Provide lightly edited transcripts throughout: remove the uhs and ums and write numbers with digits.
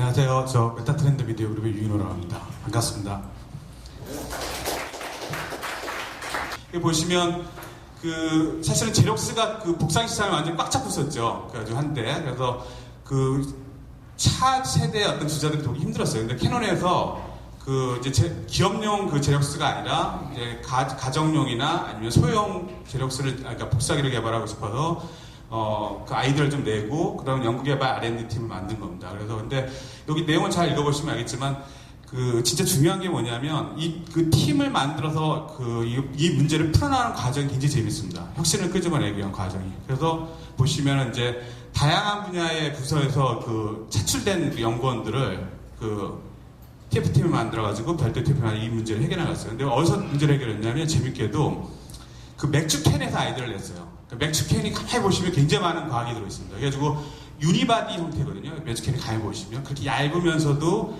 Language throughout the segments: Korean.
안녕하세요. 저 메타트렌드 미디어 그룹의 유인호라고 합니다. 반갑습니다. 여기 보시면 사실은 제럭스가 그 시장을 완전히 꽉 잡고 있었죠. 그래가지고 한때. 그래서 차 세대의 어떤 주자들이 되게 힘들었어요. 근데 캐논에서 이제 기업용 제럭스가 아니라 이제 가정용이나 아니면 소형 제럭스를, 그러니까 복사기를 개발하고 싶어서 그 아이디어를 좀 내고 그런 연구개발 R&D 팀을 만든 겁니다. 그래서 근데 여기 내용을 잘 읽어보시면 알겠지만 진짜 중요한 게 뭐냐면 그 팀을 만들어서 이 문제를 풀어나가는 과정이 굉장히 재밌습니다. 혁신을 끄집어내기 위한 과정이. 그래서 보시면 이제 다양한 분야의 부서에서 차출된 연구원들을 TF팀을 만들어가지고 별도 TF팀을 이 문제를 해결해갔어요. 근데 어디서 문제를 해결했냐면 재밌게도 맥주 캔에서 아이디어를 냈어요. 맥주 캔이 가만히 보시면 굉장히 많은 과학이 들어있습니다. 그래가지고 유니바디 형태거든요. 맥주 캔이 가만히 보시면 그렇게 얇으면서도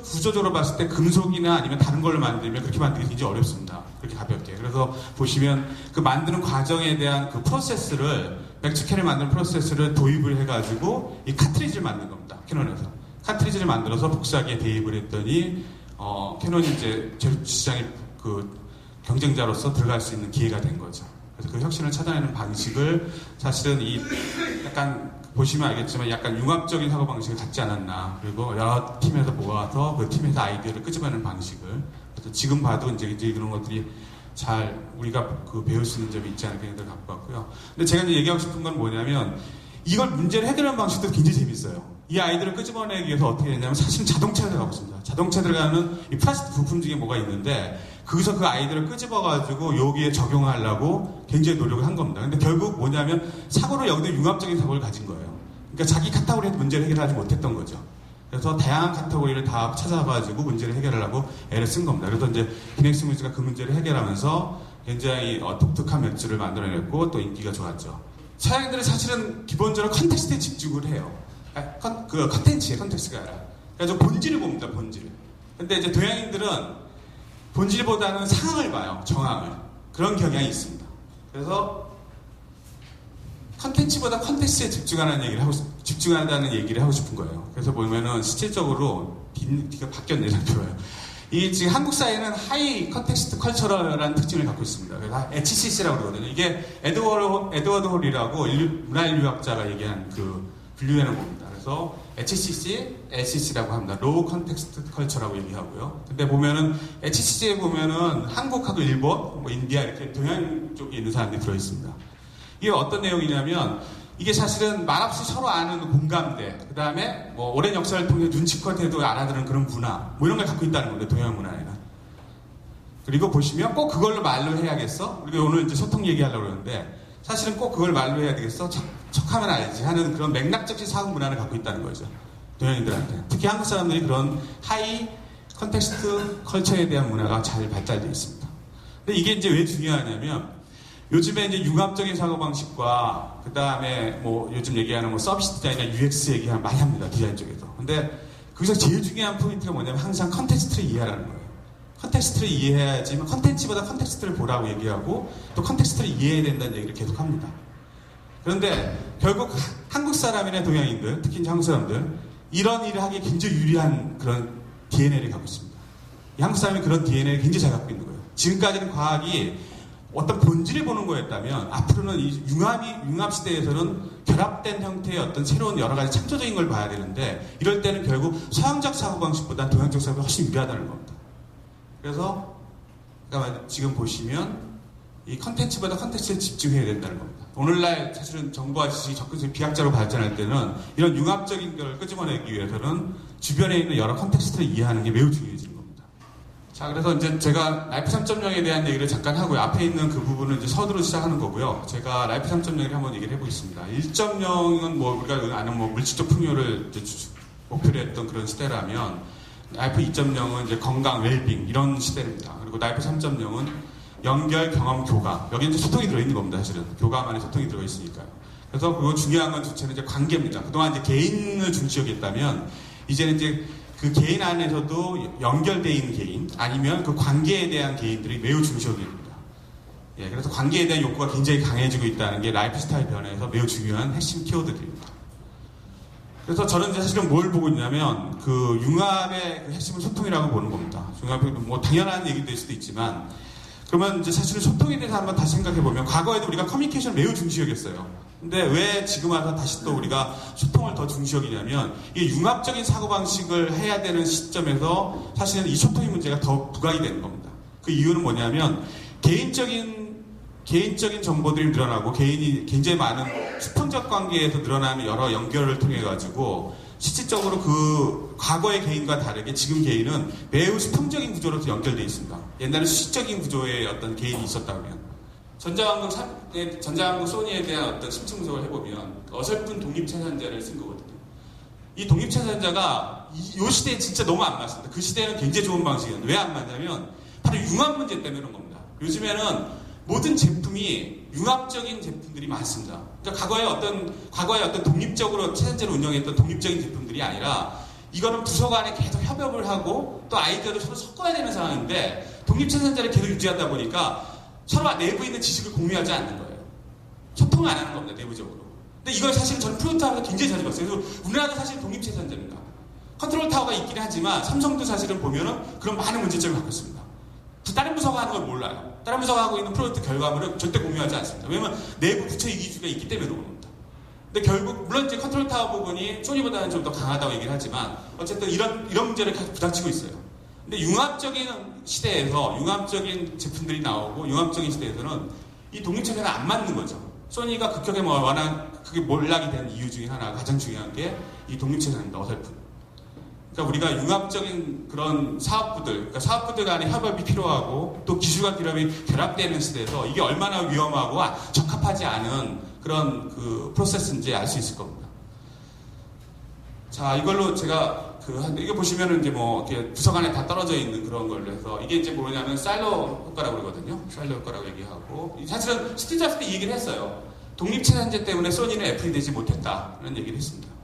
구조적으로 봤을 때 금속이나 아니면 다른 걸로 만들면 그렇게 만들기 굉장히 어렵습니다. 그렇게 가볍게. 그래서 보시면 만드는 과정에 대한 프로세스를, 맥주 캔을 만드는 프로세스를 도입을 해가지고 이 카트리지를 만든 겁니다. 캐논에서. 카트리지를 만들어서 복사기에 대입을 했더니 캐논이 이제 시장에 경쟁자로서 들어갈 수 있는 기회가 된 거죠. 그래서 그 혁신을 찾아내는 방식을 사실은 약간 보시면 알겠지만 약간 융합적인 사고방식을 갖지 않았나. 그리고 여러 팀에서 모아서 그 팀에서 아이디어를 끄집어내는 방식을. 그래서 지금 봐도 이제 그런 것들이 잘 우리가 배울 수 있는 점이 있지 않을까 생각을 갖고 왔고요. 근데 제가 이제 얘기하고 싶은 건 뭐냐면 이걸 문제를 해결하는 방식도 굉장히 재밌어요. 이 아이디어를 끄집어내기 위해서 어떻게 했냐면 사실은 자동차에 들어가고 있습니다. 자동차에 들어가는 이 플라스틱 부품 중에 뭐가 있는데 거기서 그 아이디어를 끄집어가지고 여기에 적용하려고 굉장히 노력을 한 겁니다. 근데 결국 뭐냐면 사고를 여기도 융합적인 사고를 가진 거예요. 그러니까 자기 카테고리의 문제를 해결하지 못했던 거죠. 그래서 다양한 카테고리를 다 찾아가지고 문제를 해결하려고 애를 쓴 겁니다. 그래서 이제 기넥스 뮤즈가 그 문제를 해결하면서 굉장히 독특한 맥주를 만들어냈고 또 인기가 좋았죠. 서양인들은 사실은 기본적으로 컨텍스트에 집중을 해요. 컨텐츠의 컨텍스트가 아니라. 그래서 본질을 봅니다, 본질을. 근데 이제 동양인들은 본질보다는 상황을 봐요, 정황을. 그런 경향이 있습니다. 그래서 컨텐츠보다 컨텍스트에 집중한다는 얘기를 하고 싶은 거예요. 그래서 보면은 실질적으로 뒤가 바뀌었네요, 표예요. 이 지금 한국 사회는 하이 컨텍스트 컬처럴이라는 특징을 갖고 있습니다. 그래서 HCC라고 그러거든요. 이게 에드워드 홀이라고 문화인류학자가 얘기한 분류해놓은 겁니다. 그래서 HCC, LCC라고 합니다. 로우 컨텍스트 컬처라고 얘기하고요. 근데 보면은 HCC에 보면은 한국하고 일본, 인디아 이렇게 동양 쪽에 있는 사람들이 들어있습니다. 이게 어떤 내용이냐면 이게 사실은 말없이 서로 아는 공감대, 그 다음에 오랜 역사를 통해 눈치껏 해도 알아들은 그런 문화, 이런 걸 갖고 있다는 겁니다. 동양 문화에는. 그리고 보시면 꼭 그걸로 말로 해야겠어? 우리가 오늘 이제 소통 얘기하려고 그러는데 사실은 꼭 그걸 말로 해야 되겠어? 척하면 알지 하는 그런 맥락적인 사고 문화를 갖고 있다는 거죠. 동양인들한테. 특히 한국 사람들이 그런 하이 컨텍스트 컬처에 대한 문화가 잘 발달되어 있습니다. 근데 이게 이제 왜 중요하냐면 요즘에 이제 융합적인 사고방식과 그 다음에 요즘 얘기하는 서비스 디자인이나 UX 얘기하면 많이 합니다. 디자인 쪽에서. 근데 거기서 제일 중요한 포인트가 뭐냐면 항상 컨텍스트를 이해하라는 거예요. 컨텍스트를 이해해야지만 컨텐츠보다 컨텍스트를 보라고 얘기하고 또 컨텍스트를 이해해야 된다는 얘기를 계속 합니다. 그런데 결국 한국 사람이나 동양인들, 특히 이제 한국 사람들 이런 일을 하기에 굉장히 유리한 그런 DNA를 갖고 있습니다. 이 한국 사람이 그런 DNA를 굉장히 잘 갖고 있는 거예요. 지금까지는 과학이 어떤 본질을 보는 거였다면 앞으로는 이 융합 시대에서는 결합된 형태의 어떤 새로운 여러 가지 창조적인 걸 봐야 되는데 이럴 때는 결국 서양적 사고방식보다 동양적 사고가 훨씬 유리하다는 겁니다. 그래서 지금 보시면 이 컨텐츠보다 컨텍스트에 집중해야 된다는 겁니다. 오늘날 사실은 정보와 지식이 접근성이 비약자로 발전할 때는 이런 융합적인 걸 끄집어내기 위해서는 주변에 있는 여러 컨텍스트를 이해하는 게 매우 중요해지는 겁니다. 자, 그래서 이제 제가 라이프 3.0에 대한 얘기를 잠깐 하고요. 앞에 있는 그 부분은 이제 서두로 시작하는 거고요. 제가 라이프 3.0을 한번 얘기를 해보겠습니다. 1.0은 우리가 아는 물질적 풍요를 목표로 했던 그런 시대라면 라이프 2.0은 이제 건강, 웰빙 이런 시대입니다. 그리고 라이프 3.0은 연결, 경험, 교감. 여기 이제 소통이 들어있는 겁니다, 사실은. 교감 안에 소통이 들어있으니까요. 그래서 그거 중요한 건 주체는 이제 관계입니다. 그동안 이제 개인을 중시하겠다면 이제는 이제 그 개인 안에서도 연결되어 있는 개인 아니면 그 관계에 대한 개인들이 매우 중시하겠습니다. 예, 그래서 관계에 대한 욕구가 굉장히 강해지고 있다는 게 라이프 스타일 변화에서 매우 중요한 핵심 키워드들입니다. 그래서 저는 이제 사실은 뭘 보고 있냐면 그 융합의 그 핵심은 소통이라고 보는 겁니다. 융합이 뭐 당연한 얘기도 될 수도 있지만 그러면 이제 사실은 소통에 대해서 한번 다시 생각해 보면 과거에도 우리가 커뮤니케이션을 매우 중시 여겼어요. 근데 왜 지금 와서 다시 또 우리가 소통을 더 중시 여기냐면 이 융합적인 사고방식을 해야 되는 시점에서 사실은 이 소통의 문제가 더 부각이 되는 겁니다. 그 이유는 뭐냐면 개인적인 정보들이 늘어나고 개인이 굉장히 많은 수평적 관계에서 늘어나는 여러 연결을 통해 가지고 실질적으로 그 과거의 개인과 다르게 지금 개인은 매우 수평적인 구조로서 연결되어 있습니다. 옛날에 수식적인 구조의 어떤 개인이 있었다면 전자왕국 소니에 대한 어떤 심층 분석을 해보면 어설픈 독립채산자를 쓴 거거든요. 이 독립채산자가 이 시대에 진짜 너무 안 맞습니다. 그 시대에는 굉장히 좋은 방식이었는데 왜 안 맞냐면 바로 융합 문제 때문에 그런 겁니다. 요즘에는 모든 제품이 융합적인 제품들이 많습니다. 그러니까 과거에 어떤 독립적으로 채산제를 운영했던 독립적인 제품들이 아니라 이거는 부서 간에 계속 협업을 하고 또 아이디어를 서로 섞어야 되는 상황인데 독립채산제를 계속 유지하다 보니까 서로 내부에 있는 지식을 공유하지 않는 거예요. 소통을 안 하는 겁니다, 내부적으로. 근데 이걸 사실 저는 프로토타워에서 굉장히 자주 봤어요. 그래서 우리나라도 사실 독립채산제입니다. 컨트롤 타워가 있긴 하지만 삼성도 사실은 보면은 그런 많은 문제점을 갖고 있습니다. 다른 부서가 하는 걸 몰라요. 다른 부서가 하고 있는 프로젝트 결과물을 절대 공유하지 않습니다. 왜냐면 내부 부처 이기주의가 있기 때문에 그런 겁니다. 근데 결국 물론 이제 컨트롤 타워 부분이 소니보다는 좀 더 강하다고 얘기를 하지만 어쨌든 이런 문제를 계속 부닥치고 있어요. 근데 융합적인 시대에서 융합적인 제품들이 나오고 융합적인 시대에서는 이 독립체계가 안 맞는 거죠. 소니가 극격에 그게 몰락이 된 이유 중에 하나가 가장 중요한 게 이 독립체계입니다. 어설픈. 그러니까 우리가 융합적인 그런 그러니까 사업부들 간의 협업이 필요하고 또 기술과 기업이 결합되는 시대에서 이게 얼마나 위험하고 적합하지 않은 그런 그 프로세스인지 알 수 있을 겁니다. 자, 이걸로 제가 이게 보시면은 이제 뭐 이렇게 부서 간에 다 떨어져 있는 그런 걸로 해서 이게 이제 뭐냐면 사일로 효과라고 그러거든요. 사일로 효과라고 얘기하고 사실은 스티브 잡스도 이 얘기를 했어요. 독립체산제 때문에 소니는 애플이 되지 못했다는 얘기를 했습니다.